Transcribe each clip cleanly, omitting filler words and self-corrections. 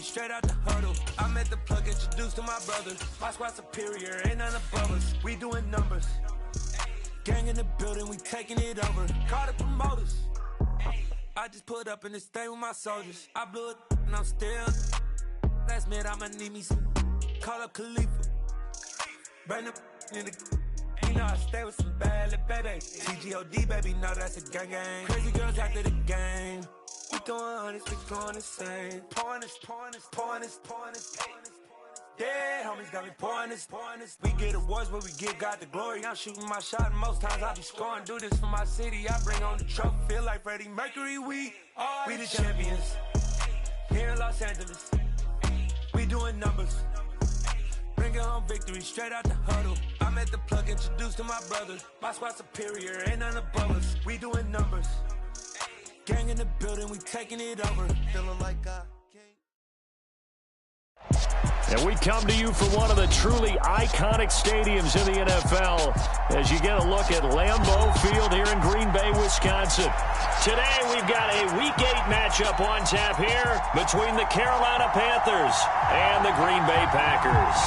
straight out the huddle. I met the plug, introduced to my brother. My squad superior, ain't none above us. We doing numbers. Gang in the building, we taking it over. Call the promoters. I just put up in this thing with my soldiers. I blew it and I'm still. Last minute I'ma need me some. Call up Khalifa. Bring them in the. You know I stay with some bad little baby. TGOD baby, know that's a gang gang. Crazy girls after the game. We throwing hundreds, we going insane. Pouring this. Yeah, homies got me pouring this. We get awards, but we give God the glory. I'm shooting my shot, and most times I be scoring. Do this for my city, I bring on the trophy. Feel like Freddie Mercury, we the champions. Here in Los Angeles, we doing numbers. Bringing home victory, straight out the huddle. I met the plug, introduced to my brother. My squad superior, ain't none above us. We doing numbers. Gang in the building, we taking it over. Feeling like I And we come to you from one of the truly iconic stadiums in the NFL as you get a look at Lambeau Field here in Green Bay, Wisconsin. Today we've got a Week 8 matchup on tap here between the Carolina Panthers and the Green Bay Packers.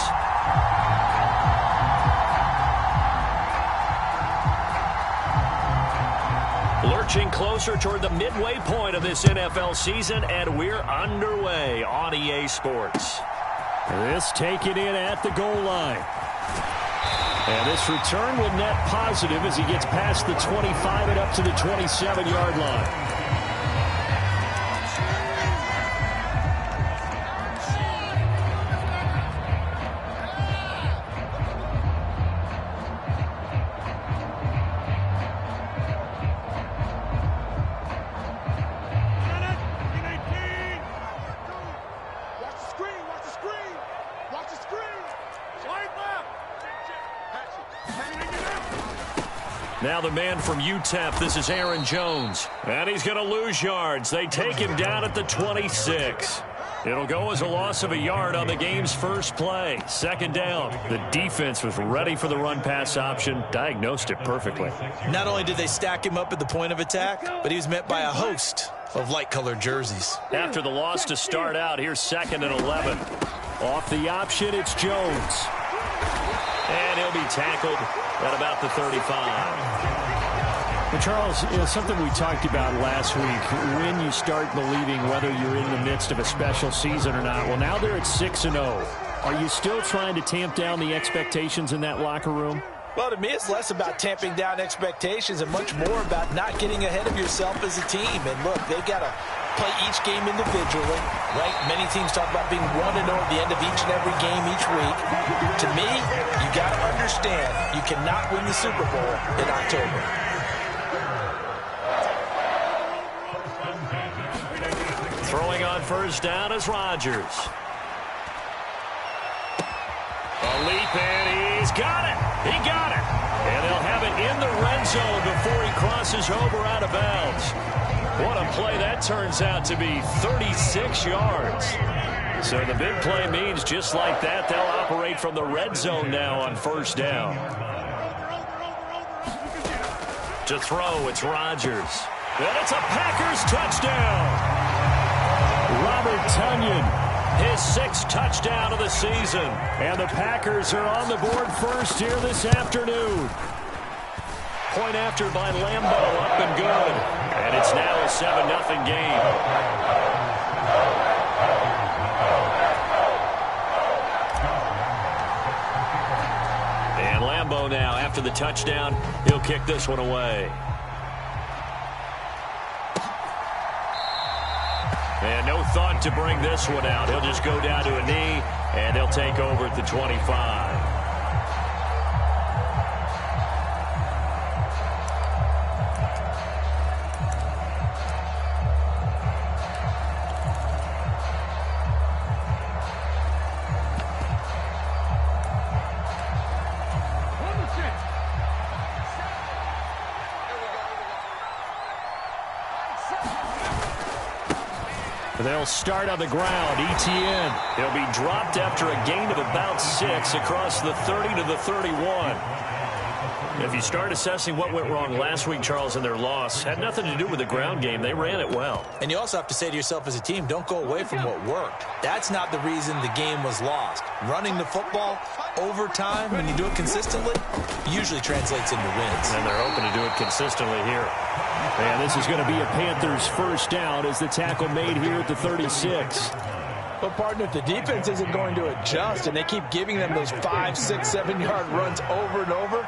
Lurching closer toward the midway point of this NFL season, and we're underway on EA Sports. This taken in at the goal line. And this return will net positive as he gets past the 25 and up to the 27-yard line. Now the man from UTEP, this is Aaron Jones. And he's going to lose yards. They take him down at the 26. It'll go as a loss of a yard on the game's first play. Second down. The defense was ready for the run-pass option, diagnosed it perfectly. Not only did they stack him up at the point of attack, but he was met by a host of light-colored jerseys. After the loss to start out, here's 2nd and 11. Off the option, it's Jones. And he'll be tackled at about the 35. Well, Charles, something we talked about last week, when you start believing whether you're in the midst of a special season or not. Well, now they're at 6-0. Are you still trying to tamp down the expectations in that locker room? Well, to me, it's less about tamping down expectations and much more about not getting ahead of yourself as a team. And look, they got to play each game individually, right? Many teams talk about being 1-0 at the end of each and every game each week. To me, you got to understand you cannot win the Super Bowl in October. Throwing on first down is Rodgers. A leap, and he's got it. He got it. And they'll have it in the red zone before he crosses over out of bounds. What a play that turns out to be, 36 yards. So the big play means just like that, they'll operate from the red zone now on first down. To throw, it's Rodgers. And it's a Packers touchdown. Robert Tonyan, his 6th touchdown of the season. And the Packers are on the board first here this afternoon. Point after by Lambeau, up and good. And it's now a 7-0 game. And Lambeau now, after the touchdown, he'll kick this one away. And no thought to bring this one out. He'll just go down to a knee, and they'll take over at the 25. They'll start on the ground. Etienne. He'll be dropped after a gain of about 6 across the 30 to the 31. If you start assessing what went wrong last week, Charles, in their loss, had nothing to do with the ground game. They ran it well. And you also have to say to yourself as a team, don't go away from what worked. That's not the reason the game was lost. Running the football over time, when you do it consistently, usually translates into wins. And they're hoping to do it consistently here. And this is going to be a Panthers first down as the tackle made here at the 36. But, partner, if the defense isn't going to adjust and they keep giving them those 5, 6, 7-yard runs over and over,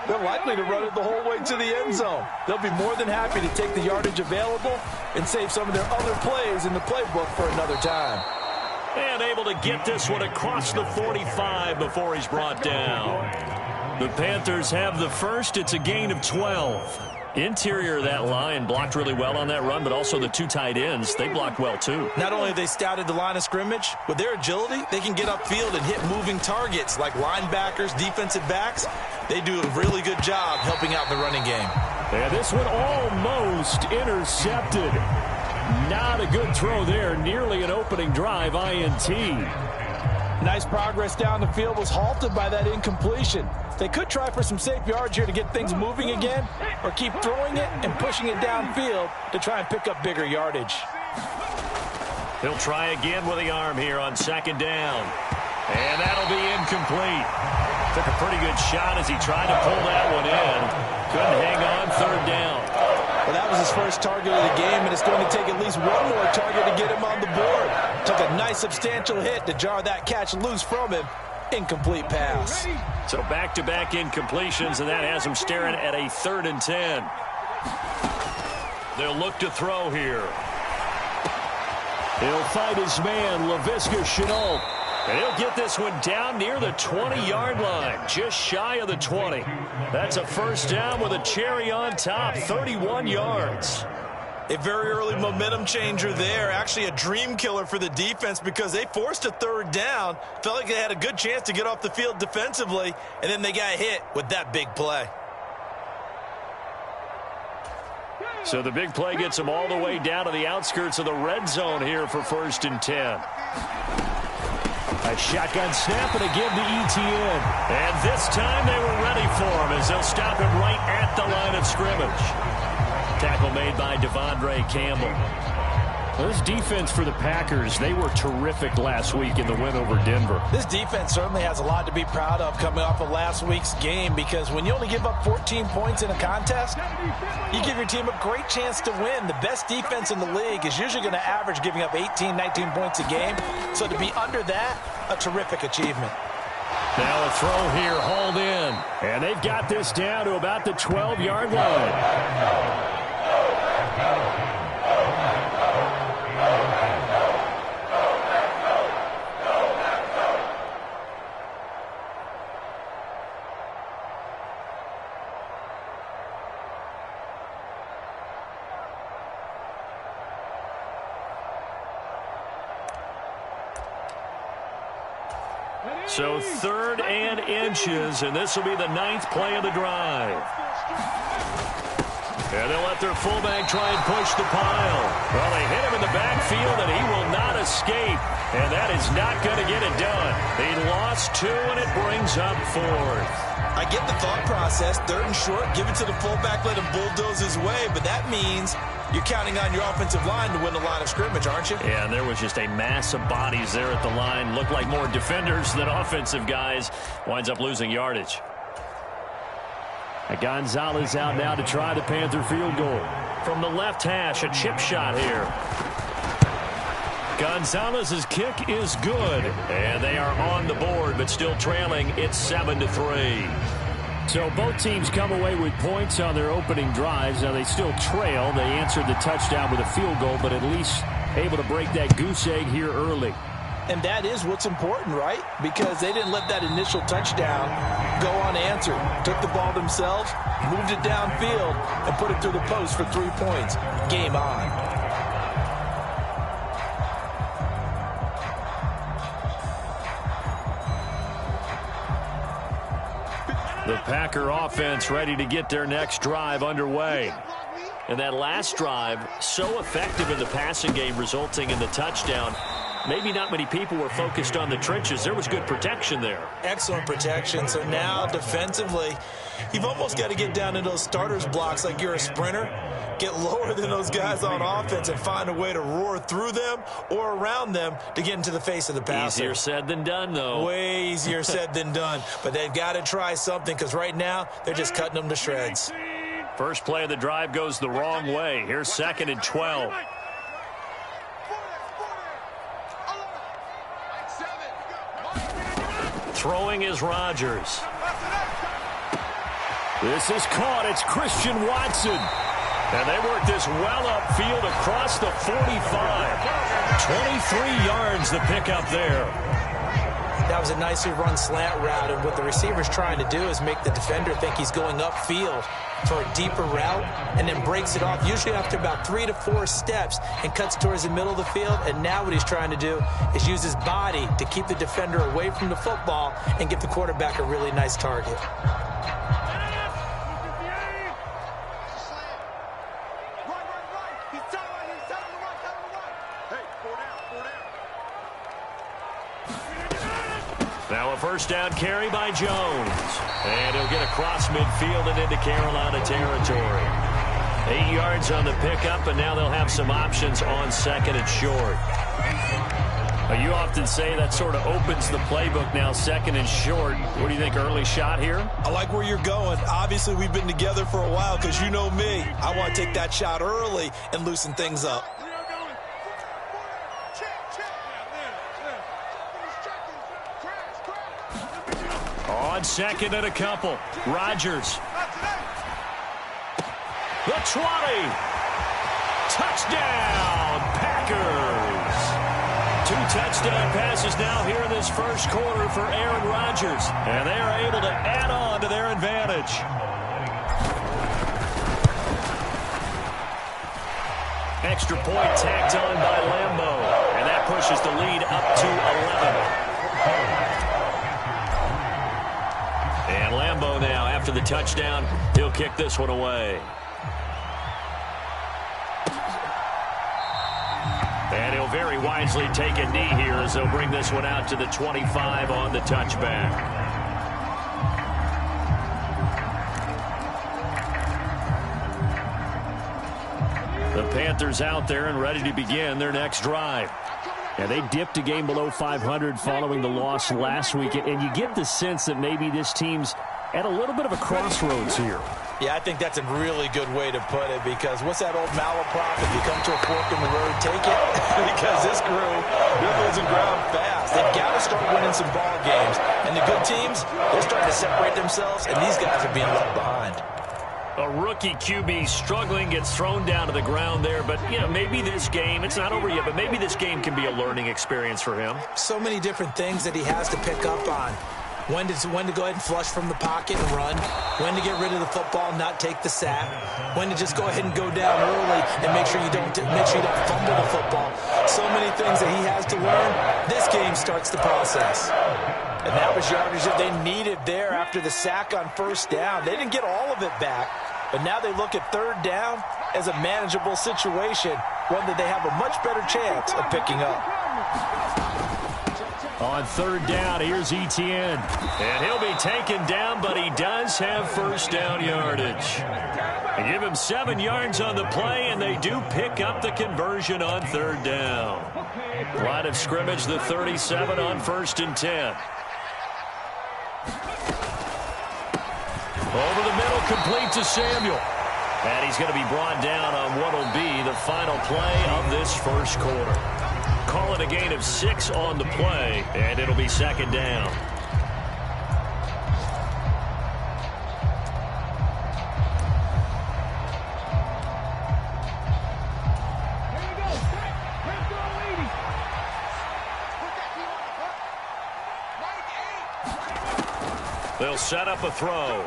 they're likely to run it the whole way to the end zone. They'll be more than happy to take the yardage available and save some of their other plays in the playbook for another time. And able to get this one across the 45 before he's brought down. The Panthers have the first. It's a gain of 12. Interior of that line blocked really well on that run, but also the 2 tight ends, they blocked well too. Not only have they scouted the line of scrimmage, with their agility, they can get upfield and hit moving targets like linebackers, defensive backs. They do a really good job helping out the running game. And this one almost intercepted. Not a good throw there. Nearly an opening drive, INT. Nice progress down the field was halted by that incompletion. They could try for some safe yards here to get things moving again, or keep throwing it and pushing it downfield to try and pick up bigger yardage. He'll try again with the arm here on second down. And that'll be incomplete. Took a pretty good shot as he tried to pull that one in. Couldn't hang on, third down. Well, that was his first target of the game, and it's going to take at least one more target to get him on the board. Took a nice substantial hit to jar that catch loose from him. Incomplete pass. So back-to-back incompletions, and that has him staring at a 3rd and 10. They'll look to throw here. He'll fight his man, Laviska Shenault. And he'll get this one down near the 20-yard line, just shy of the 20. That's a first down with a cherry on top, 31 yards. A very early momentum changer there. Actually a dream killer for the defense because they forced a 3rd down. Felt like they had a good chance to get off the field defensively, and then they got hit with that big play. So the big play gets them all the way down to the outskirts of the red zone here for 1st and 10. A shotgun snap and a give to Etienne. And this time they were ready for him as they'll stop him right at the line of scrimmage. Tackle made by Devondre Campbell. Well, this defense for the Packers, they were terrific last week in the win over Denver. This defense certainly has a lot to be proud of coming off of last week's game because when you only give up 14 points in a contest, you give your team a great chance to win. The best defense in the league is usually going to average giving up 18, 19 points a game. So to be under that, a terrific achievement. Now a throw here, hauled in. And they've got this down to about the 12-yard line. So 3rd and inches, and this will be the 9th play of the drive. And they'll let their fullback try and push the pile. Well, they hit him in the backfield, and he will not escape. And that is not going to get it done. He lost 2, and it brings up 4th. I get the thought process. 3rd and short, give it to the fullback, let him bulldoze his way. But that means you're counting on your offensive line to win the line of scrimmage, aren't you? Yeah, and there was just a mass of bodies there at the line. Looked like more defenders than offensive guys. Winds up losing yardage. Gonzalez out now to try the Panther field goal. From the left hash, a chip shot here. Gonzalez's kick is good. And they are on the board, but still trailing. It's 7-3. So both teams come away with points on their opening drives. Now they still trail. They answered the touchdown with a field goal, but at least able to break that goose egg here early. And that is what's important, right? Because they didn't let that initial touchdown go unanswered. Took the ball themselves, moved it downfield, and put it through the post for 3 points. Game on. The Packer offense ready to get their next drive underway. And that last drive, so effective in the passing game, resulting in the touchdown. maybe not many people were focused on the trenches. There was good protection there. Excellent protection. So now defensively, you've almost got to get down to those starters blocks like you're a sprinter. Get lower than those guys on offense and find a way to roar through them or around them to get into the face of the passer. Easier said than done, though. Way easier said than done. But they've got to try something because right now they're just cutting them to shreds. First play of the drive goes the wrong way. Here's 2nd and 12. Throwing is Rodgers. This is caught. It's Christian Watson. And they work this well upfield across the 45. 23 yards the pickup there. That was a nicely run slant route, and what the receiver's trying to do is make the defender think he's going upfield for a deeper route and then breaks it off, usually after about 3 to 4 steps, and cuts towards the middle of the field. And now what he's trying to do is use his body to keep the defender away from the football and give the quarterback a really nice target. Now a first down carry by Jones. And he'll get across midfield and into Carolina territory. 8 yards on the pickup, and now they'll have some options on 2nd and short. You often say that sort of opens the playbook now, 2nd and short. What do you think, early shot here? I like where you're going. Obviously, we've been together for a while because you know me. I want to take that shot early and loosen things up. On 2nd and a couple, Rodgers. The 20. Touchdown, Packers. 2 touchdown passes now here in this first quarter for Aaron Rodgers. And they are able to add on to their advantage. Extra point tacked on by Lambeau. And that pushes the lead up to 11. And Lambeau now, after the touchdown, he'll kick this one away. And he'll very wisely take a knee here as they'll bring this one out to the 25 on the touchback. The Panthers out there and ready to begin their next drive. And they dipped a game below 500 following the loss last week. And you get the sense that maybe this team's at a little bit of a crossroads here. Yeah, I think that's a really good way to put it, because what's that old malaprop? If you come to a fork in the road, take it. Because this group, they're losing ground fast. They've got to start winning some ball games. And the good teams, they're starting to separate themselves, and these guys are being left behind. A rookie QB struggling, gets thrown down to the ground there. But, you know, maybe this game, it's not over yet, but maybe this game can be a learning experience for him. So many different things that he has to pick up on. When to go ahead and flush from the pocket and run. When to get rid of the football and not take the sack. When to just go ahead and go down early and make sure you don't fumble the football. So many things that he has to learn. This game starts the process. And that was yardage that they needed there after the sack on first down. They didn't get all of it back, but now they look at third down as a manageable situation, one that they have a much better chance of picking up. On third down, here's Etienne. And he'll be taken down, but he does have first down yardage. They give him 7 yards on the play, and they do pick up the conversion on third down. Line of scrimmage, the 37 on 1st and 10. Over the middle, complete to Samuel. And he's going to be brought down on what will be the final play of this first quarter. Call it a gain of 6 on the play, and it'll be 2nd down. They'll set up a throw.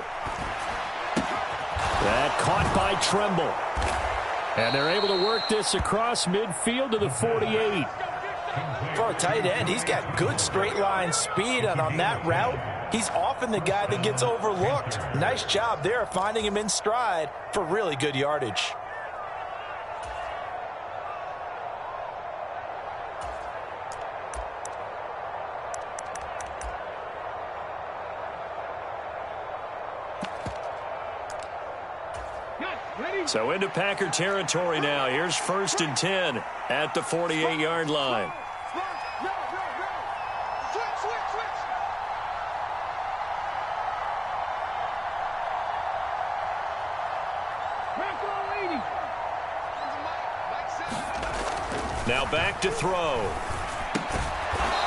That caught by Tremble. And they're able to work this across midfield to the 48. For a tight end, he's got good straight line speed, and on that route, he's often the guy that gets overlooked. Nice job there finding him in stride for really good yardage. So into Packer territory now. Here's 1st and 10 at the 48-yard line. Now back to throw.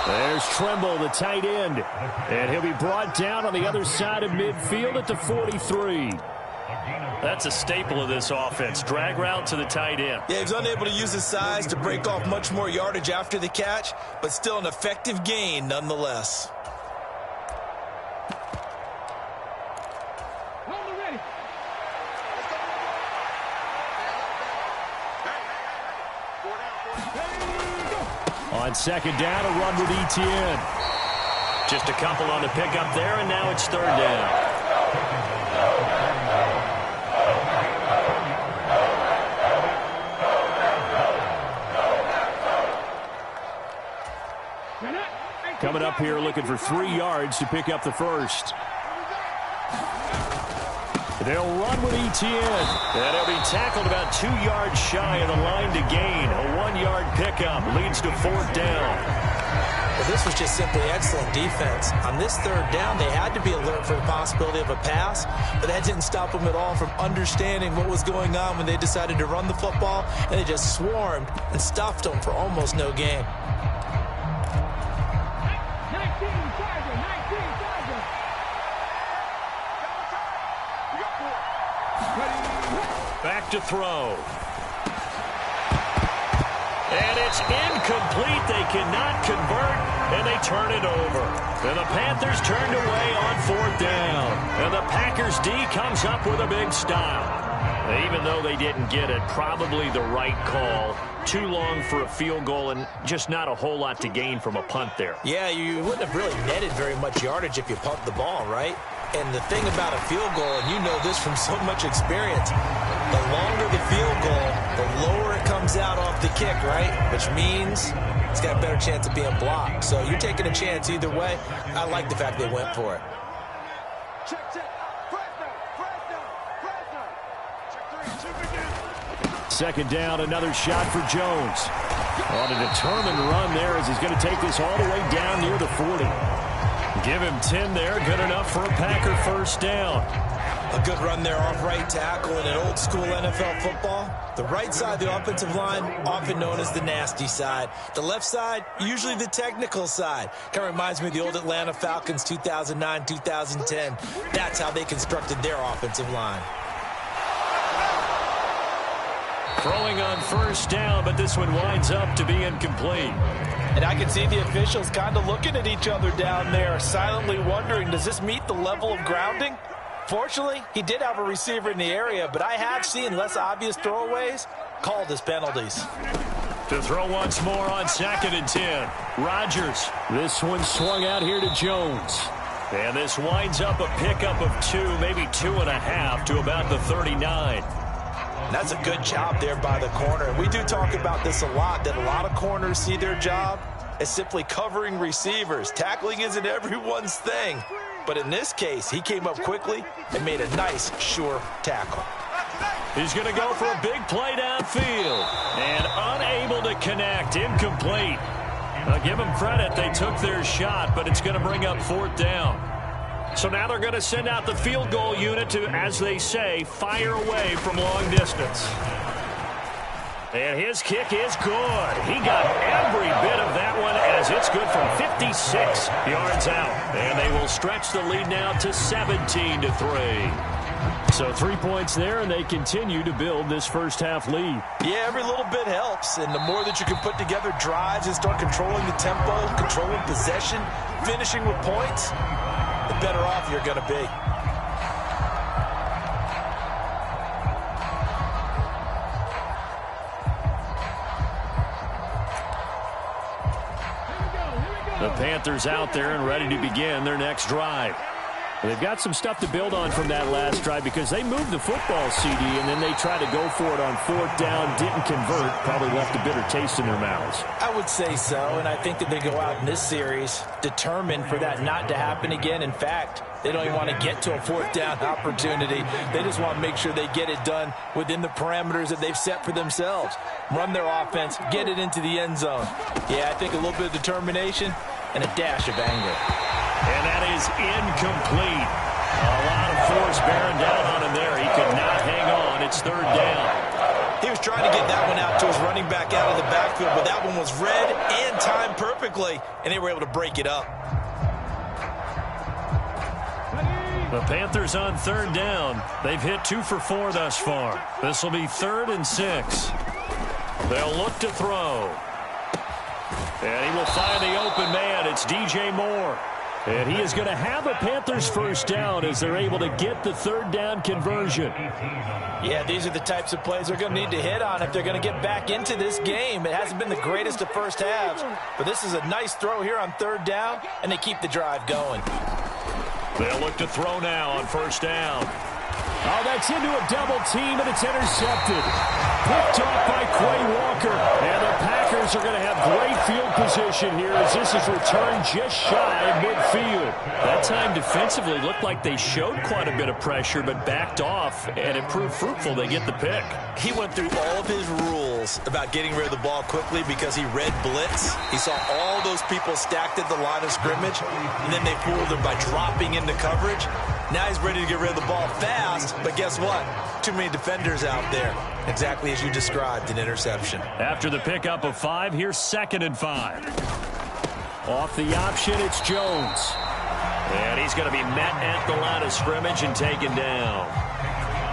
There's Tremble, the tight end. And he'll be brought down on the other side of midfield at the 43. That's a staple of this offense. Drag route to the tight end. Yeah, he's unable to use his size to break off much more yardage after the catch, but still an effective gain nonetheless. On 2nd down, a run with Etienne. Just a couple on the pickup there, and now it's 3rd down. Coming up here looking for 3 yards to pick up the first. They'll run with Etienne. And he'll be tackled about 2 yards shy of the line to gain. A 1-yard pickup leads to 4th down. Well, this was just simply excellent defense. On this 3rd down, they had to be alert for the possibility of a pass, but that didn't stop them at all from understanding what was going on when they decided to run the football, and they just swarmed and stuffed them for almost no gain. Back to throw. And it's incomplete. They cannot convert, and they turn it over. And the Panthers turned away on 4th down. And the Packers D comes up with a big stop. Even though they didn't get it, probably the right call. Too long for a field goal and just not a whole lot to gain from a punt there. Yeah, you wouldn't have really netted very much yardage if you pumped the ball, right? And the thing about a field goal, and you know this from so much experience, the longer the field goal, the lower it comes out off the kick, right? Which means it's got a better chance of being blocked. So you're taking a chance either way. I like the fact they went for it. Second down, another shot for Jones. On a determined run there as he's going to take this all the way down near the 40. Give him 10 there. Good enough for a Packer 1st down. A good run there off right tackle in an old-school NFL football. The right side of the offensive line, often known as the nasty side. The left side, usually the technical side. Kind of reminds me of the old Atlanta Falcons 2009-2010. That's how they constructed their offensive line. Throwing on 1st down, but this one winds up to be incomplete. And I can see the officials kind of looking at each other down there, silently wondering, does this meet the level of grounding? Fortunately, he did have a receiver in the area, but I have seen less obvious throwaways called as penalties. To throw once more on 2nd and 10. Rodgers. This one swung out here to Jones. And this winds up a pickup of 2, maybe 2.5 to about the 39. That's a good job there by the corner. We do talk about this a lot, that a lot of corners see their job as simply covering receivers. Tackling isn't everyone's thing. But in this case, he came up quickly and made a nice, sure tackle. He's going to go for a big play downfield. And unable to connect. Incomplete. I'll give them credit. They took their shot, but it's going to bring up 4th down. So now they're going to send out the field goal unit to, as they say, fire away from long distance. And his kick is good. He got every bit of that one as it's good from 56 yards out. And they will stretch the lead now to 17-3. So 3 points there, and they continue to build this first half lead. Yeah, every little bit helps. And the more that you can put together drives and start controlling the tempo, controlling possession, finishing with points, the better off you're going to be. The Panthers out there and ready to begin their next drive. They've got some stuff to build on from that last drive because they moved the football, CD, and then they tried to go for it on 4th down, didn't convert, probably left a bitter taste in their mouths. I would say so, and I think that they go out in this series determined for that not to happen again. In fact, they don't even want to get to a 4th down opportunity. They just want to make sure they get it done within the parameters that they've set for themselves. Run their offense, get it into the end zone. Yeah, I think a little bit of determination and a dash of anger. And that is incomplete. A lot of force bearing down on him there. He could not hang on. It's 3rd down. He was trying to get that one out to his running back out of the backfield, but that one was read and timed perfectly, and they were able to break it up. The Panthers on 3rd down. They've hit 2 for 4 thus far. This will be 3rd and 6. They'll look to throw. And he will find the open man. It's DJ Moore. And he is going to have a Panthers 1st down as they're able to get the 3rd down conversion. Yeah, these are the types of plays they're going to need to hit on if they're going to get back into this game. It hasn't been the greatest of first halves, but this is a nice throw here on 3rd down, and they keep the drive going. They'll look to throw now on 1st down. Oh, that's into a double team, and it's intercepted. Picked off by Quay Walker. And the Packers are going to have great field position here as this is returned just shy of midfield. That time defensively looked like they showed quite a bit of pressure, but backed off, and it proved fruitful. They get the pick. He went through all of his rules about getting rid of the ball quickly because he read blitz. He saw all those people stacked at the line of scrimmage, and then they fooled him by dropping into coverage. Now he's ready to get rid of the ball fast, but guess what? Too many defenders out there. Exactly as you described, an interception. After the pickup of 5, here's 2nd and 5. Off the option, it's Jones. And he's going to be met at the line of scrimmage and taken down.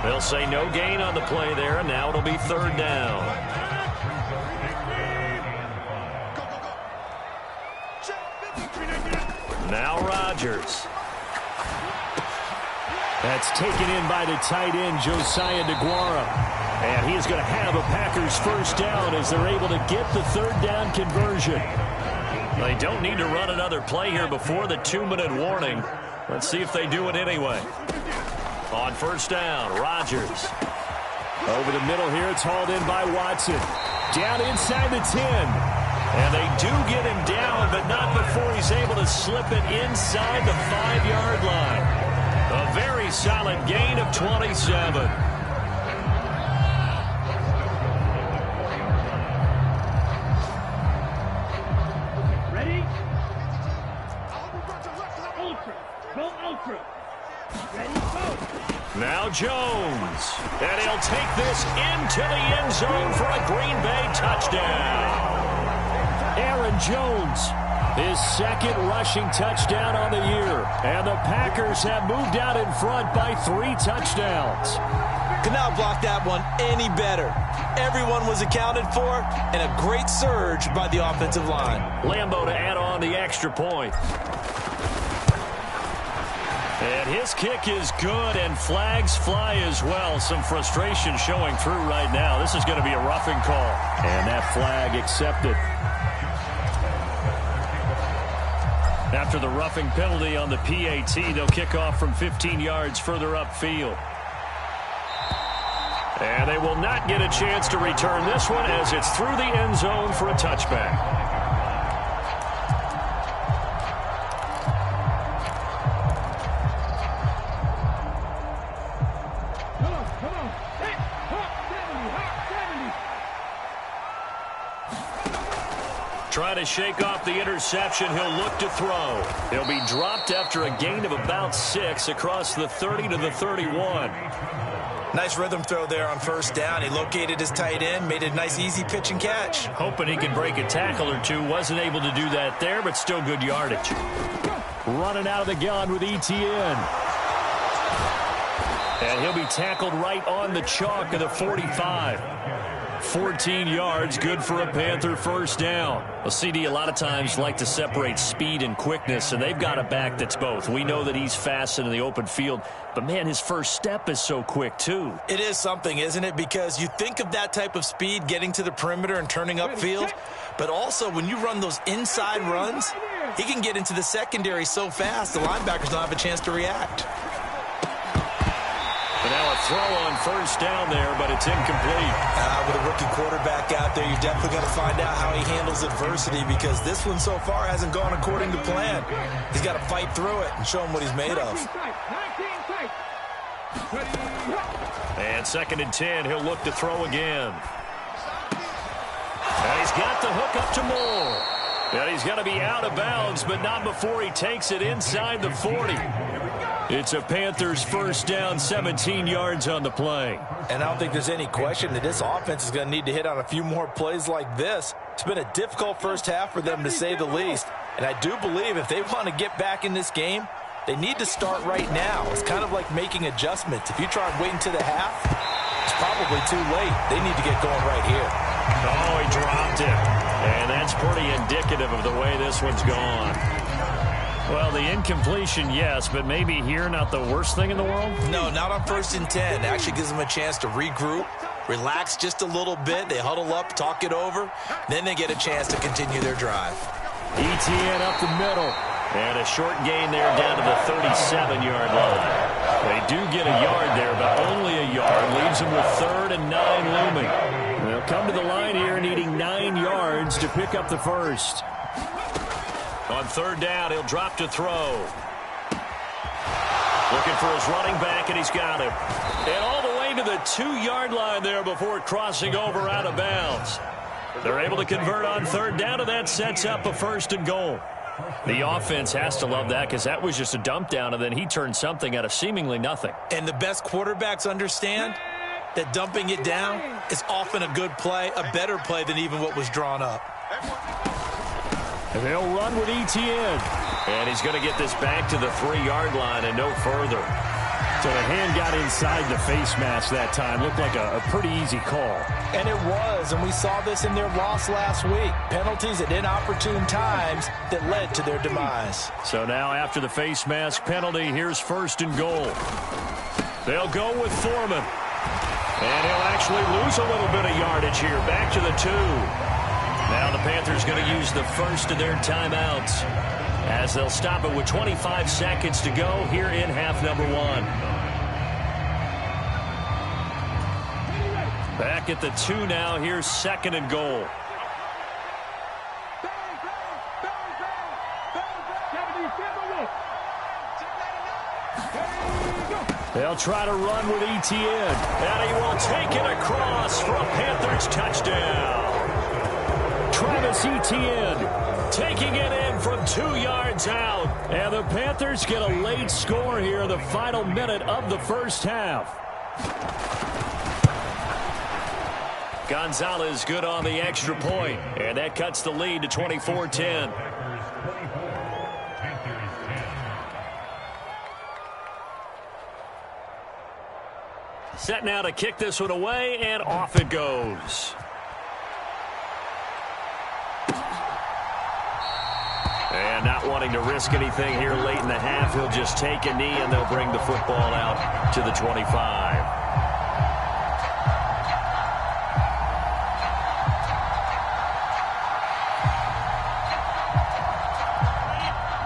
They'll say no gain on the play there, and now it'll be 3rd down. Now Rodgers. That's taken in by the tight end, Josiah DeGuara. And he is going to have a Packers 1st down as they're able to get the 3rd down conversion. They don't need to run another play here before the 2-minute warning. Let's see if they do it anyway. On 1st down, Rodgers. Over the middle here, it's hauled in by Watson. Down inside the 10. And they do get him down, but not before he's able to slip it inside the 5-yard line. A very solid gain of 27. Ready? Ultra. Go ultra. Ready, go. Now Jones. And he'll take this into the end zone for a Green Bay touchdown. Aaron Jones, his 2nd rushing touchdown on the year. And the Packers have moved out in front by 3 touchdowns. Could not block that one any better. Everyone was accounted for, and a great surge by the offensive line. Lambo to add on the extra point. And his kick is good, and flags fly as well. Some frustration showing through right now. This is going to be a roughing call. And that flag accepted. After the roughing penalty on the PAT, they'll kick off from 15 yards further upfield. And they will not get a chance to return this one as it's through the end zone for a touchback. Trying to shake off the interception. He'll look to throw. He'll be dropped after a gain of about 6 across the 30 to the 31. Nice rhythm throw there on 1st down. He located his tight end, made a nice easy pitch and catch. Hoping he could break a tackle or two. Wasn't able to do that there, but still good yardage. Running out of the gun with Etienne. And he'll be tackled right on the chalk of the 45. 14 yards, good for a Panther 1st down. Well, CD a lot of times like to separate speed and quickness, and they've got a back that's both. We know that he's fast in the open field, but, man, his first step is so quick, too. It is something, isn't it? Because you think of that type of speed getting to the perimeter and turning upfield, but also when you run those inside runs, He can get into the secondary so fast, the linebackers don't have a chance to react. And now a throw on first down there, but it's incomplete. With a rookie quarterback out there, you're definitely going to find out how he handles adversity, because this one so far hasn't gone according to plan. He's got to fight through it and show him what he's made of. And 2nd and 10, he'll look to throw again. And he's got the hook up to Moore. And he's going to be out of bounds, but not before he takes it inside the 40. It's a Panthers first down, 17 yards on the play. And I don't think there's any question that this offense is going to need to hit on a few more plays like this. It's been a difficult first half for them, to say the least. And I do believe if they want to get back in this game, they need to start right now. It's kind of like making adjustments. If you try and wait until the half, it's probably too late. They need to get going right here. Oh, he dropped it. And that's pretty indicative of the way this one's gone. Well, the incompletion, yes, but maybe here not the worst thing in the world? No, not on 1st and 10. It actually gives them a chance to regroup, relax just a little bit. They huddle up, talk it over. Then they get a chance to continue their drive. ETN up the middle. And a short gain there down to the 37-yard line. They do get a yard there, but only a yard. Leaves them with 3rd and 9 looming. They'll come to the line here needing 9 yards to pick up the first. On 3rd down, he'll drop to throw. Looking for his running back, and he's got him. And all the way to the 2-yard line there before crossing over out of bounds. They're able to convert on 3rd down, and that sets up a 1st and goal. The offense has to love that, because that was just a dump down, and then he turned something out of seemingly nothing. And the best quarterbacks understand that dumping it down is often a good play, a better play than even what was drawn up. And they'll run with ETN. And he's going to get this back to the 3-yard line and no further. So the hand got inside the face mask that time. Looked like a pretty easy call. And it was, and we saw this in their loss last week. Penalties at inopportune times that led to their demise. So now after the face mask penalty, here's 1st and goal. They'll go with Foreman. And he'll actually lose a little bit of yardage here. Back to the 2. Now the Panthers going to use the first of their timeouts as they'll stop it with 25 seconds to go here in half number 1. Back at the 2 now. Here's 2nd and goal. They'll try to run with ETN. And he will take it across for a Panthers touchdown. Travis Etienne taking it in from 2 yards out. And the Panthers get a late score here in the final minute of the first half. Gonzalez good on the extra point. And that cuts the lead to 24-10. Set now to kick this one away, and off it goes. And not wanting to risk anything here late in the half, he'll just take a knee, and they'll bring the football out to the 25.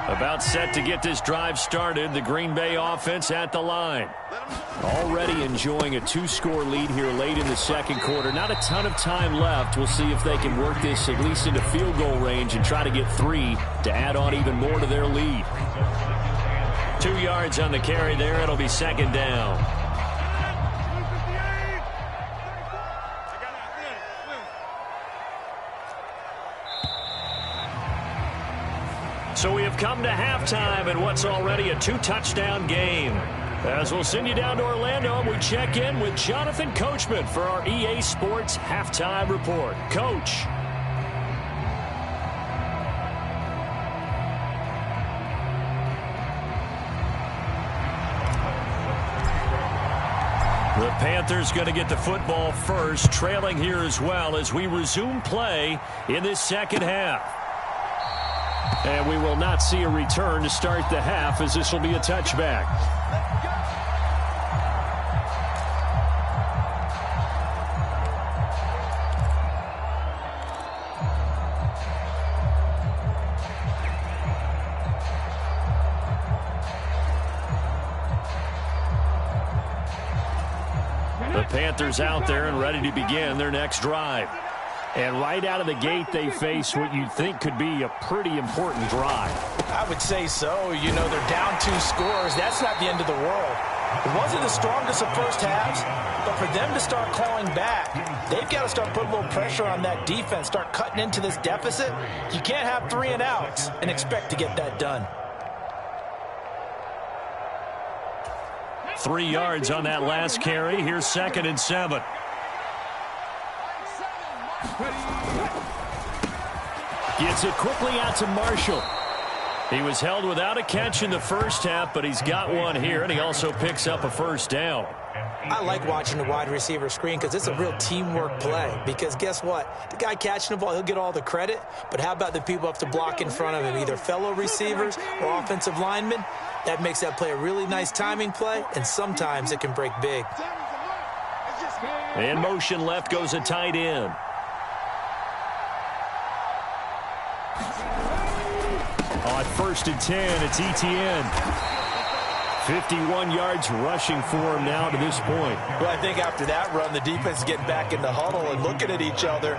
About set to get this drive started, the Green Bay offense at the line. Already enjoying a 2-score lead here late in the second quarter. Not a ton of time left. We'll see if they can work this at least into field goal range and try to get 3 to add on even more to their lead. 2 yards on the carry there. It'll be 2nd down. So we have come to halftime in what's already a 2-touchdown game. As we'll send you down to Orlando, and we check in with Jonathan Coachman for our EA Sports Halftime Report. Coach. The Panthers going to get the football first, trailing here as well as we resume play in this second half. And we will not see a return to start the half, as this will be a touchback. Panthers out there and ready to begin their next drive. And right out of the gate, they face what you'd think could be a pretty important drive. I would say so. You know, they're down 2 scores. That's not the end of the world. It wasn't the strongest of first halves, but for them to start clawing back, they've got to start putting a little pressure on that defense, start cutting into this deficit. You can't have 3 and outs and expect to get that done. 3 yards on that last carry. Here's 2nd and 7. Gets it quickly out to Marshall. He was held without a catch in the first half, but he's got one here, and he also picks up a first down. I like watching the wide receiver screen because it's a real teamwork play. Because guess what? The guy catching the ball, he'll get all the credit. But how about the people up to block in front of him, either fellow receivers or offensive linemen? That makes that play a really nice timing play, and sometimes it can break big. In motion left goes a tight end. On 1st and 10, it's Etienne. 51 yards rushing for him now to this point. Well, I think after that run, the defense is getting back in the huddle and looking at each other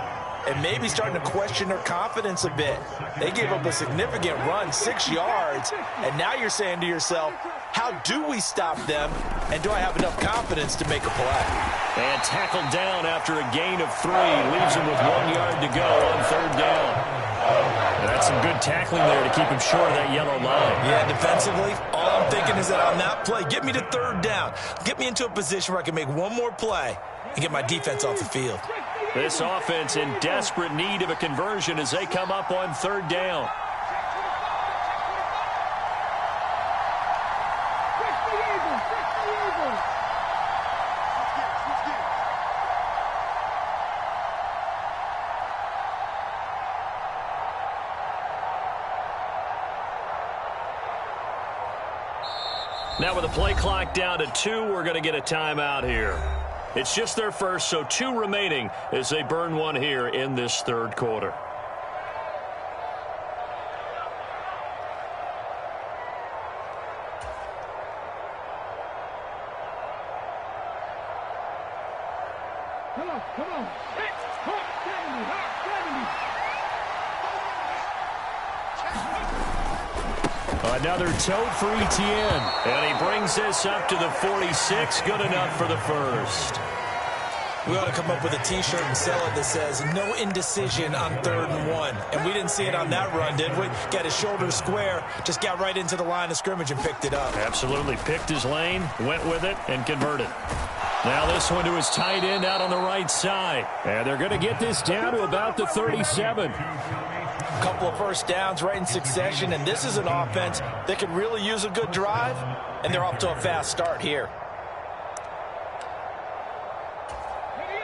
and maybe starting to question their confidence a bit. They gave up a significant run, 6 yards, and now you're saying to yourself, how do we stop them, and do I have enough confidence to make a play? And tackled down after a gain of 3. Leaves him with 1 yard to go on 3rd down. That's some good tackling there to keep him short of that yellow line. Yeah, defensively, all I'm thinking is that on that play, get me to 3rd down. Get me into a position where I can make one more play and get my defense off the field. This offense in desperate need of a conversion as they come up on 3rd down. Now with the play clock down to 2, we're going to get a timeout here. It's just their first, so 2 remaining as they burn one here in this 3rd quarter. Come on. Hawk 70. Another tote for Etienne. And he brings this up to the 46. Good enough for the first. We ought to come up with a T-shirt and sell it that says, no indecision on 3rd and 1. And we didn't see it on that run, did we? Got his shoulders square, just got right into the line of scrimmage and picked it up. Absolutely. Picked his lane, went with it, and converted. Now this one to his tight end out on the right side. And they're going to get this down to about the 37. A couple of first downs right in succession, and this is an offense that could really use a good drive, and they're off to a fast start here.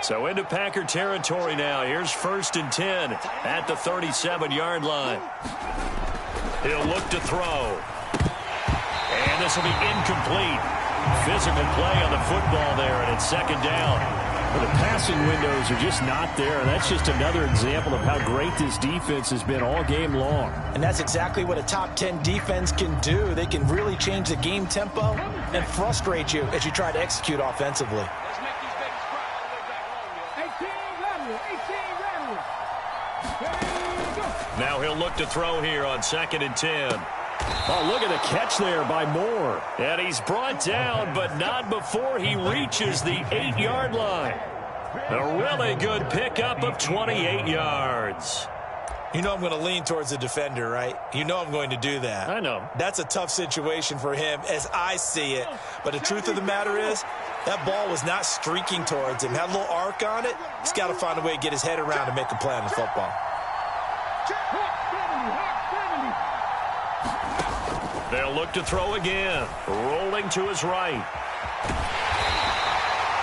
So into Packer territory now. Here's 1st and 10 at the 37-yard line. He'll look to throw. And this will be incomplete. Physical play on the football there, and it's 2nd down. Well, the passing windows are just not there. That's just another example of how great this defense has been all game long. And that's exactly what a top 10 defense can do. They can really change the game tempo and frustrate you as you try to execute offensively. Now he'll look to throw here on 2nd and 10. Oh, look at the catch there by Moore. And he's brought down, but not before he reaches the 8-yard line. A really good pickup of 28 yards. You know I'm going to lean towards the defender, right? You know I'm going to do that. I know. That's a tough situation for him as I see it. But the truth of the matter is, that ball was not streaking towards him. Had a little arc on it. He's got to find a way to get his head around and make a play on the football. They'll look to throw again. Rolling to his right.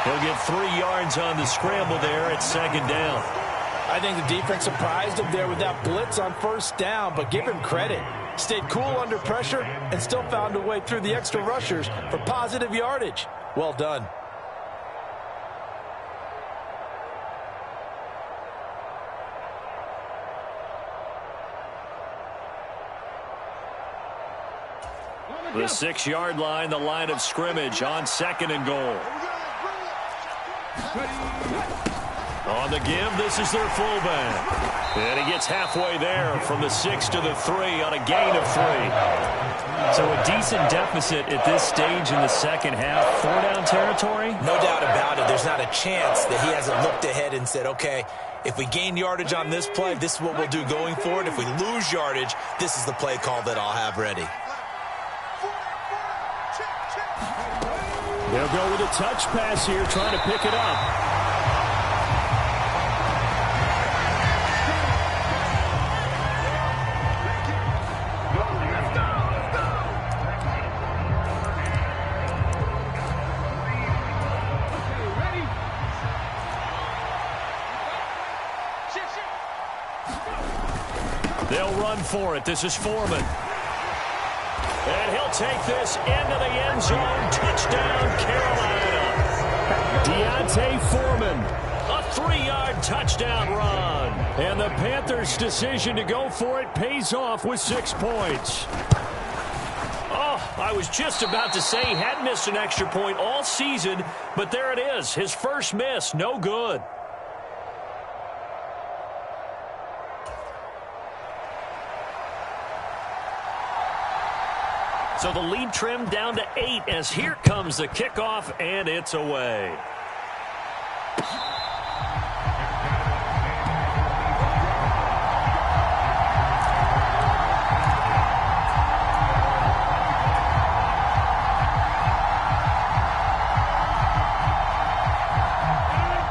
He'll get 3 yards on the scramble there at 2nd down. I think the defense surprised him there with that blitz on 1st down, but give him credit. Stayed cool under pressure and still found a way through the extra rushers for positive yardage. Well done. The 6-yard line, the line of scrimmage on 2nd and goal. On the give, this is their fullback. And he gets halfway there from the 6 to the 3 on a gain of 3. So a decent deficit at this stage in the second half. 4-down territory? No doubt about it. There's not a chance that he hasn't looked ahead and said, okay, if we gain yardage on this play, this is what we'll do going forward. If we lose yardage, this is the play call that I'll have ready. They'll go with a touch pass here, trying to pick it up. They'll run for it. This is Foreman. And he'll take this into the end zone. Touchdown, Carolina. D'Onta Foreman. A 3-yard touchdown run. And the Panthers' decision to go for it pays off with 6 points. Oh, I was just about to say he hadn't missed an extra point all season, but there it is. His first miss, no good. So the lead trimmed down to 8 as here comes the kickoff, and it's away.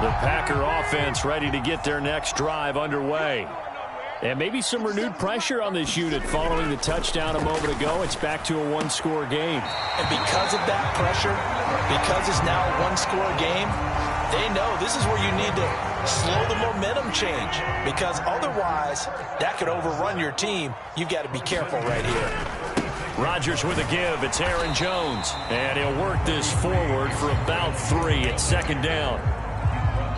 The Packer offense ready to get their next drive underway. And maybe some renewed pressure on this unit following the touchdown a moment ago. It's back to a 1-score game. And because of that pressure, because it's now a 1-score game, they know this is where you need to slow the momentum change. Because otherwise, that could overrun your team. You've got to be careful right here. Rodgers with a give. It's Aaron Jones. And he'll work this forward for about 3. It's second down.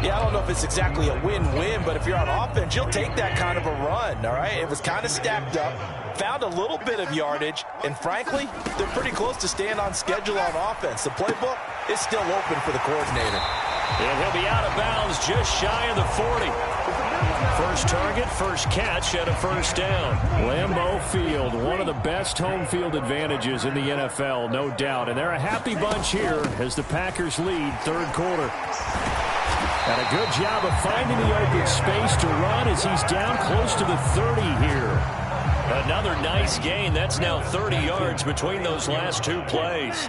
Yeah, I don't know if it's exactly a win-win, but if you're on offense, you'll take that kind of a run, all right? It was kind of stacked up, found a little bit of yardage, and frankly, they're pretty close to staying on schedule on offense. The playbook is still open for the coordinator. And he'll be out of bounds just shy of the 40. First target, first catch at a first down. Lambeau Field, one of the best home field advantages in the NFL, no doubt. And they're a happy bunch here as the Packers lead third quarter. And a good job of finding the open space to run as he's down close to the 30 here. Another nice gain. That's now 30 yards between those last 2 plays.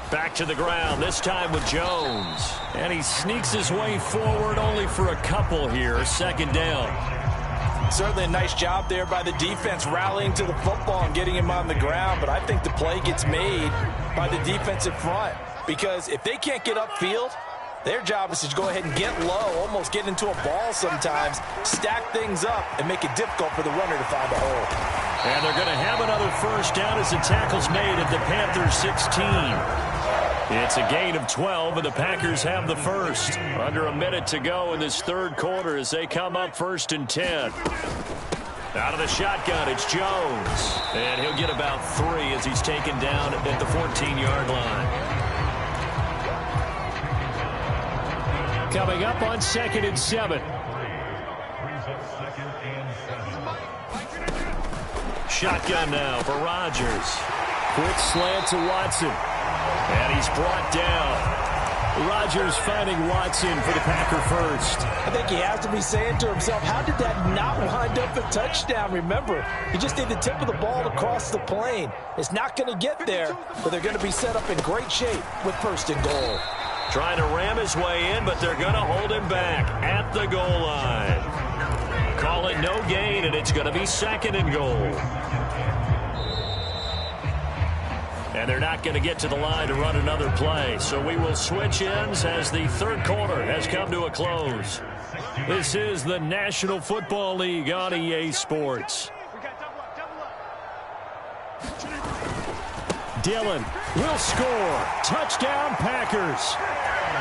Back to the ground, this time with Jones. And he sneaks his way forward only for a couple here. Second down. Certainly a nice job there by the defense rallying to the football and getting him on the ground. But I think the play gets made by the defensive front. Because if they can't get upfield, their job is to go ahead and get low, almost get into a ball sometimes, stack things up, and make it difficult for the runner to find a hole. And they're going to have another first down as the tackle's made at the Panthers 16. It's a gain of 12, and the Packers have the first. Under a minute to go in this third quarter as they come up 1st and 10. Out of the shotgun, it's Jones. And he'll get about 3 as he's taken down at the 14-yard line. Coming up on 2nd and 7. Shotgun now for Rodgers. Quick slant to Watson. And he's brought down. Rodgers finding Watson for the Packer first. I think he has to be saying to himself, how did that not wind up a touchdown? Remember, he just did the tip of the ball to cross the plane. It's not going to get there, but they're going to be set up in great shape with 1st and goal. Trying to ram his way in, but they're going to hold him back at the goal line. Call it no gain, and it's going to be 2nd and goal. And they're not going to get to the line to run another play. So we will switch ends as the third quarter has come to a close. This is the National Football League on EA Sports. Dillon will score. Touchdown, Packers.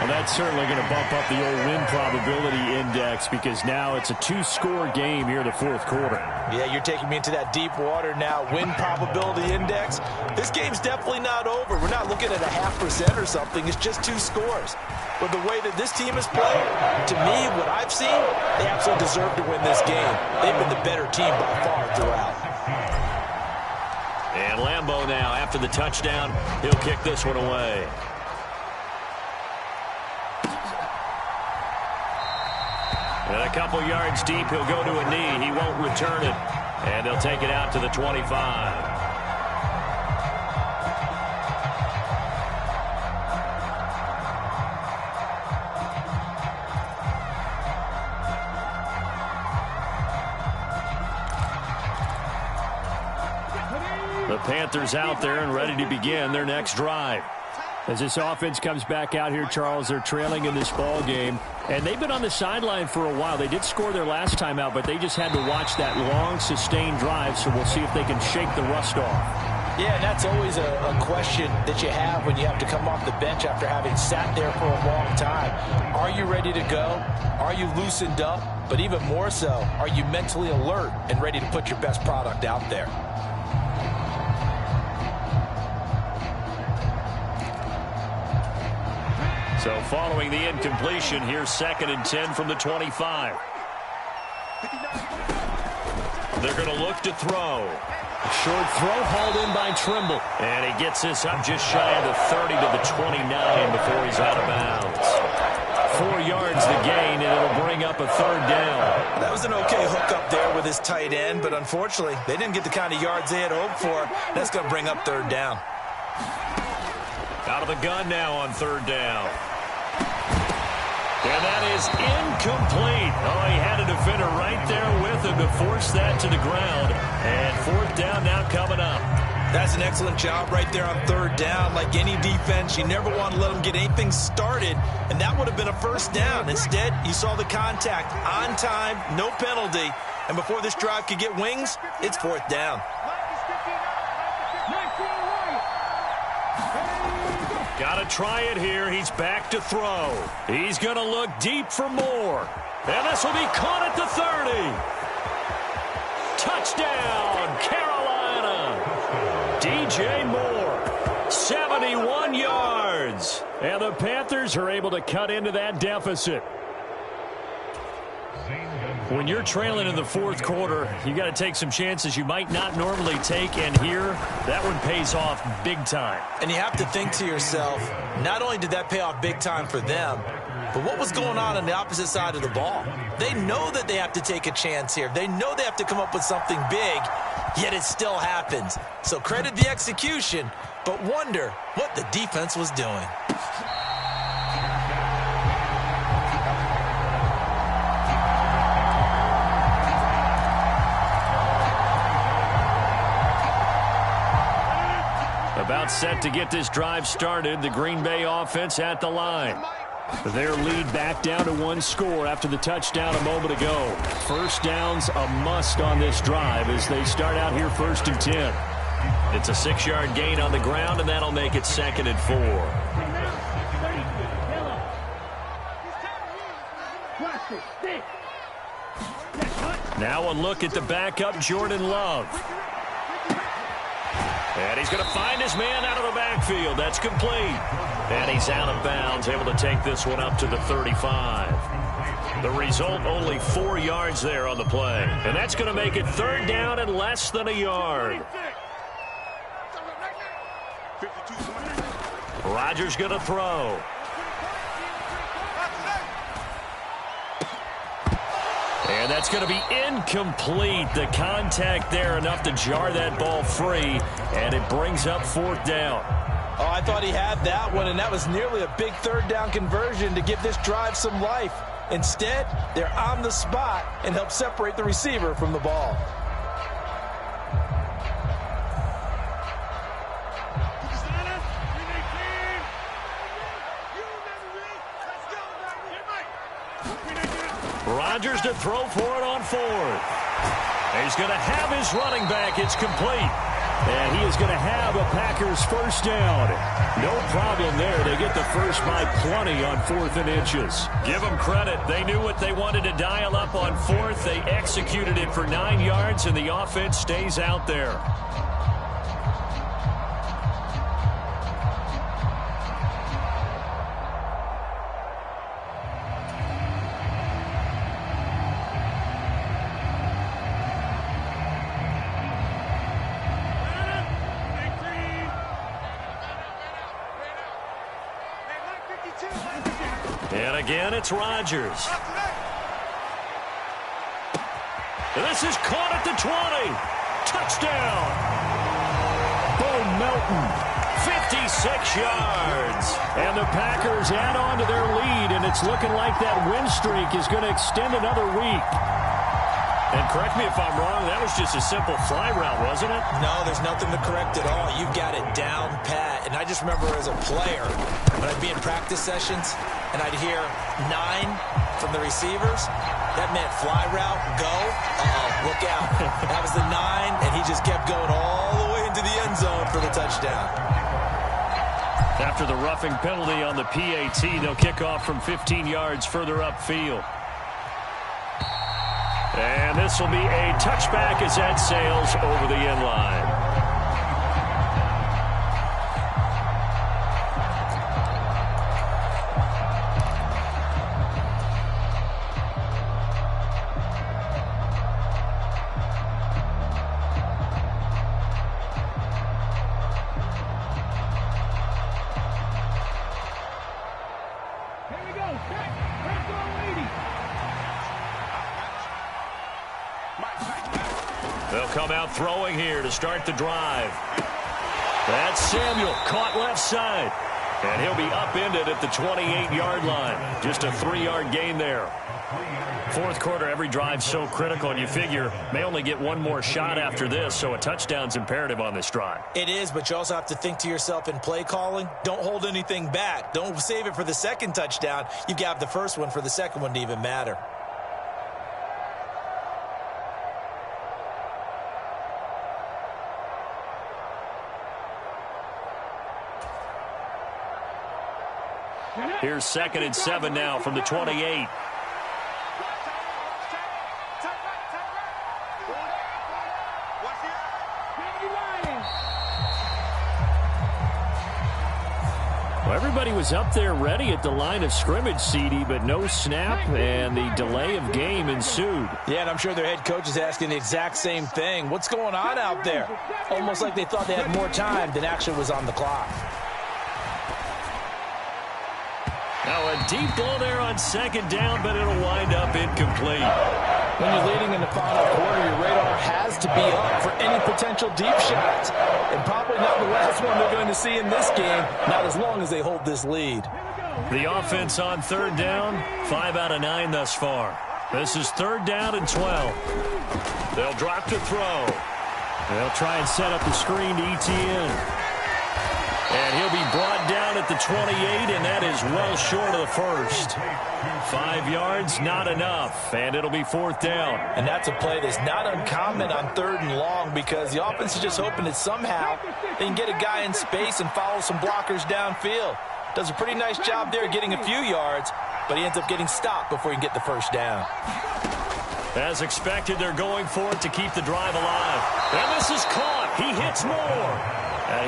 Well, that's certainly going to bump up the old win probability index because now it's a 2-score game here in the fourth quarter. Yeah, you're taking me into that deep water now. Win probability index. This game's definitely not over. We're not looking at a 0.5% or something. It's just 2 scores. But the way that this team has played, to me, what I've seen, they absolutely deserve to win this game. They've been the better team by far throughout. And Lambeau now, after the touchdown, he'll kick this one away. And a couple yards deep, he'll go to a knee. He won't return it. And they'll take it out to the 25. The Panthers out there and ready to begin their next drive. As this offense comes back out here, Charles, they're trailing in this ball game. And they've been on the sideline for a while. They did score their last time out, but they just had to watch that long, sustained drive. So we'll see if they can shake the rust off. Yeah, and that's always a question that you have when you have to come off the bench after having sat there for a long time. Are you ready to go? Are you loosened up? But even more so, are you mentally alert and ready to put your best product out there? So following the incompletion, here's 2nd and 10 from the 25. They're going to look to throw. Short throw hauled in by Trimble. And he gets this up just shy of the 30 to the 29 before he's out of bounds. 4 yards the gain, and it'll bring up a 3rd down. That was an okay hook up there with his tight end, but unfortunately, they didn't get the kind of yards they had hoped for. That's going to bring up 3rd down. Out of the gun now on 3rd down. And that is incomplete. Oh, he had a defender right there with him to force that to the ground. And 4th down now coming up. That's an excellent job right there on 3rd down. Like any defense, you never want to let them get anything started, and that would have been a 1st down. Instead, you saw the contact on time, no penalty, and before this drive could get wings, it's 4th down. Got to try it here. He's back to throw. He's going to look deep for more. And this will be caught at the 30. Touchdown, Carolina. DJ Moore, 71 yards. And the Panthers are able to cut into that deficit. When you're trailing in the 4th quarter, you got to take some chances you might not normally take, and here, that one pays off big time. And you have to think to yourself, not only did that pay off big time for them, but what was going on the opposite side of the ball? They know that they have to take a chance here. They know they have to come up with something big, yet it still happens. So credit the execution, but wonder what the defense was doing. About set to get this drive started, the Green Bay offense at the line. Their lead back down to 1 score after the touchdown a moment ago. 1st down's a must on this drive as they start out here 1st and 10. It's a 6-yard gain on the ground, and that'll make it 2nd and 4. Now a look at the backup, Jordan Love. And he's going to find his man out of the backfield. That's complete. And he's out of bounds, able to take this one up to the 35. The result, only 4 yards there on the play. And that's going to make it 3rd down and less than a yard. Rodgers going to throw. And that's going to be incomplete. The contact there enough to jar that ball free, and it brings up 4th down. Oh, I thought he had that one, and that was nearly a big 3rd down conversion to give this drive some life. Instead, they're on the spot and help separate the receiver from the ball. Rodgers to throw for it on 4th. He's going to have his running back. It's complete. And he is going to have a Packers first down. No problem there. They get the first by plenty on 4th and inches. Give them credit. They knew what they wanted to dial up on 4th. They executed it for 9 yards, and the offense stays out there. And again, it's Rodgers. This is caught at the 20. Touchdown. Bo Melton, 56 yards. And the Packers add on to their lead, and it's looking like that win streak is going to extend another week. And correct me if I'm wrong, that was just a simple fly route, wasn't it? No, there's nothing to correct at all. You've got it down pat. And I just remember as a player, when I'd be in practice sessions, and I'd hear 9 from the receivers, that meant fly route, go, look out. That was the 9, and he just kept going all the way into the end zone for the touchdown. After the roughing penalty on the PAT, they'll kick off from 15 yards further upfield. And this will be a touchback as that sails over the end line. They'll come out throwing here to start the drive. That's Samuel, caught left side. And he'll be upended at the 28-yard line. Just a 3-yard gain there. Fourth quarter, every drive's so critical, and you figure may only get one more shot after this, so a touchdown's imperative on this drive. It is, but you also have to think to yourself in play calling, don't hold anything back. Don't save it for the second touchdown. You've got the first one for the second one to even matter. Here's 2nd and 7 now from the 28. Well, everybody was up there ready at the line of scrimmage, CD, but no snap, and the delay of game ensued. Yeah, and I'm sure their head coach is asking the exact same thing. What's going on out there? Almost like they thought they had more time than actually was on the clock. Now a deep ball there on 2nd down, but it'll wind up incomplete. When you're leading in the final quarter, your radar has to be up for any potential deep shots. And probably not the last one they're going to see in this game, not as long as they hold this lead. The offense on 3rd down, 5 out of 9 thus far. This is 3rd down and 12. They'll drop to throw. They'll try and set up the screen to Etienne. And he'll be brought down at the 28, and that is well short of the first. 5 yards, not enough, and it'll be 4th down. And that's a play that's not uncommon on 3rd and long because the offense is just hoping that somehow they can get a guy in space and follow some blockers downfield. Does a pretty nice job there getting a few yards, but he ends up getting stopped before he can get the first down. As expected, they're going for it to keep the drive alive. And this is caught. He hits more.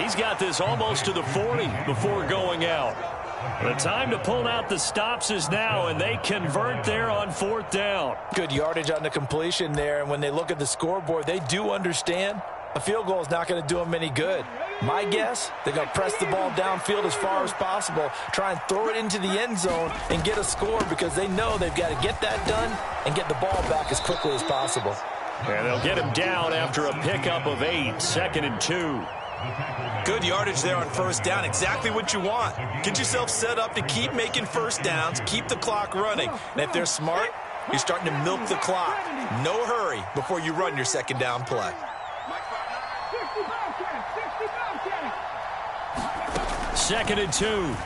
He's got this almost to the 40 before going out. The time to pull out the stops is now, and they convert there on 4th down. Good yardage on the completion there, and when they look at the scoreboard, they do understand a field goal is not going to do them any good. My guess, they're going to press the ball downfield as far as possible, try and throw it into the end zone and get a score because they know they've got to get that done and get the ball back as quickly as possible. And they'll get him down after a pickup of 8, 2nd and 2. Good yardage there on 1st down. Exactly what you want. Get yourself set up to keep making 1st downs, keep the clock running. And if they're smart, you're starting to milk the clock. No hurry before you run your 2nd down play. 2nd and 2.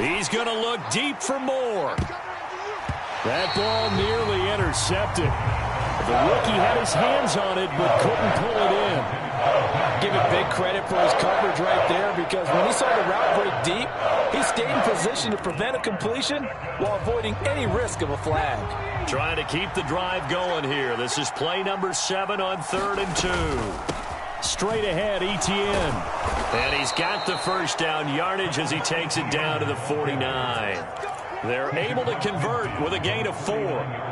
He's going to look deep for more. That ball nearly intercepted. The rookie had his hands on it but couldn't pull it in. Give him big credit for his coverage right there, because when he saw the route break deep, he stayed in position to prevent a completion while avoiding any risk of a flag. Trying to keep the drive going here. This is play number 7 on 3rd and 2. Straight ahead, Etienne. And he's got the first down yardage as he takes it down to the 49. They're able to convert with a gain of 4.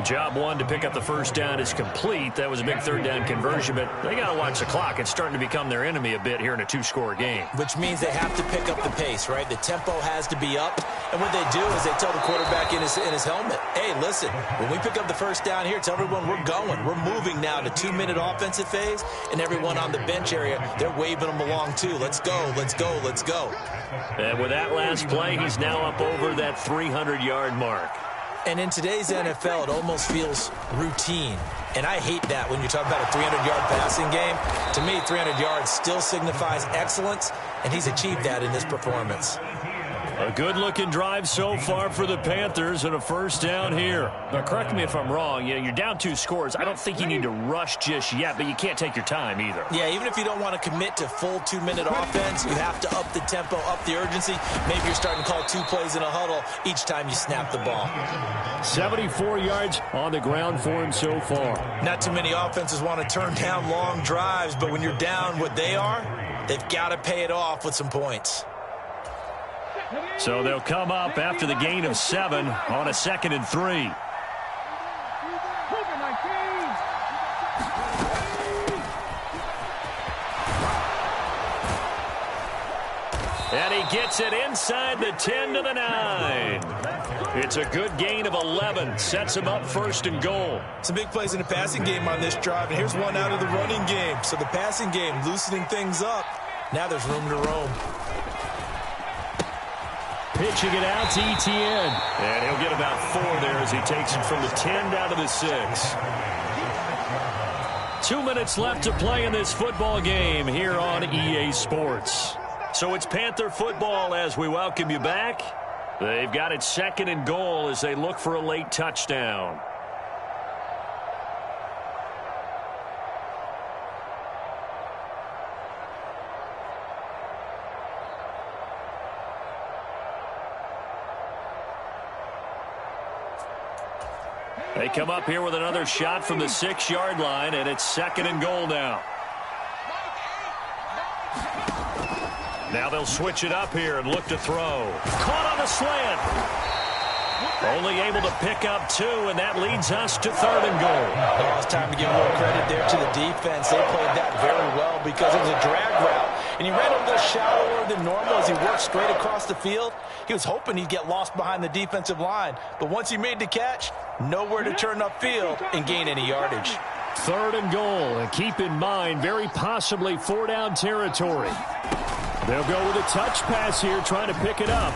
Job 1 to pick up the first down is complete. That was a big 3rd down conversion, but they got to watch the clock. It's starting to become their enemy a bit here in a 2-score game. Which means they have to pick up the pace, right? The tempo has to be up. And what they do is they tell the quarterback in his helmet, hey, listen, when we pick up the first down here, tell everyone we're going. We're moving now to 2-minute offensive phase, and everyone on the bench area, they're waving them along too. Let's go, let's go, let's go. And with that last play, he's now up over that 300-yard mark. And in today's NFL, it almost feels routine. And I hate that when you talk about a 300-yard passing game. To me, 300 yards still signifies excellence, and he's achieved that in this performance. A good-looking drive so far for the Panthers and a first down here. Now, correct me if I'm wrong. You're down 2 scores. I don't think you need to rush just yet, but you can't take your time either. Yeah, even if you don't want to commit to full 2-minute offense, you have to up the tempo, up the urgency. Maybe you're starting to call 2 plays in a huddle each time you snap the ball. 74 yards on the ground for him so far. Not too many offenses want to turn down long drives, but when you're down what they are, they've got to pay it off with some points. So they'll come up after the gain of 7 on a 2nd and 3. And he gets it inside the 10 to the 9. It's a good gain of 11. Sets him up 1st and goal. Some big plays in the passing game on this drive, and here's one out of the running game. So the passing game loosening things up. Now there's room to roam. Pitching it out to Etienne. And he'll get about 4 there as he takes it from the 10 down to the 6. 2 minutes left to play in this football game here on EA Sports. So it's Panther football as we welcome you back. They've got it 2nd and goal as they look for a late touchdown. They come up here with another shot from the 6-yard line, and it's 2nd and goal now. Now they'll switch it up here and look to throw. Caught on the slant. Only able to pick up 2, and that leads us to 3rd and goal. Oh, it's time to give a little credit there to the defense. They played that very well because it was a drag route, and he ran a little shallower than normal as he worked straight across the field. He was hoping he'd get lost behind the defensive line, but once he made the catch, nowhere to turn upfield and gain any yardage. 3rd and goal, and keep in mind, very possibly 4-down territory. They'll go with a touch pass here, trying to pick it up.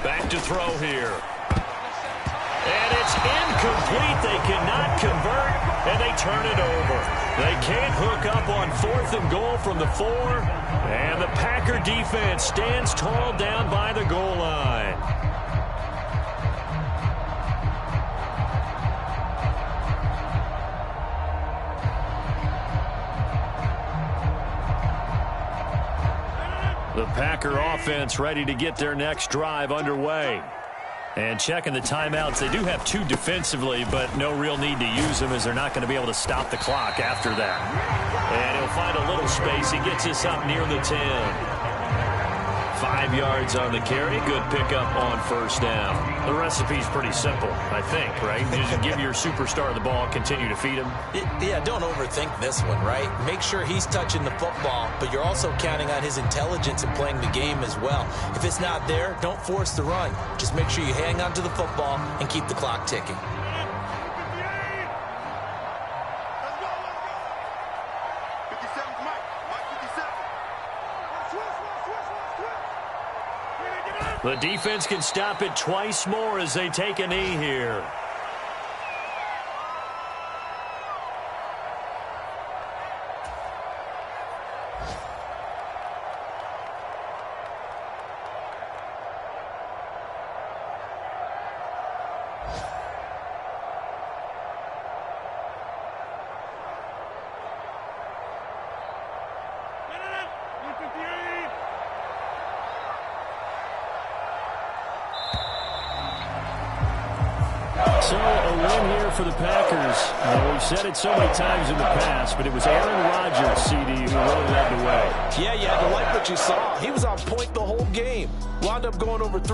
Back to throw here. And it's incomplete. They cannot convert, and they turn it over. They can't hook up on 4th and goal from the 4. And the Packer defense stands tall down by the goal line. The Packer offense ready to get their next drive underway. And checking the timeouts, they do have 2 defensively, but no real need to use them as they're not going to be able to stop the clock after that. And he'll find a little space. He gets us up near the 10. 5 yards on the carry. Good pickup on 1st down. The recipe's pretty simple, I think, right? You just give your superstar the ball, continue to feed him. Yeah, don't overthink this one, right? Make sure he's touching the football, but you're also counting on his intelligence in playing the game as well. If it's not there, don't force the run. Just make sure you hang on to the football and keep the clock ticking. The defense can stop it twice more as they take a knee here. So a win here for the Packers. We've said it so many times in the past, but it was Aaron Rodgers, CD, who really led the way. Yeah, you had to like what you saw. He was on point the whole game. Wound up going over 3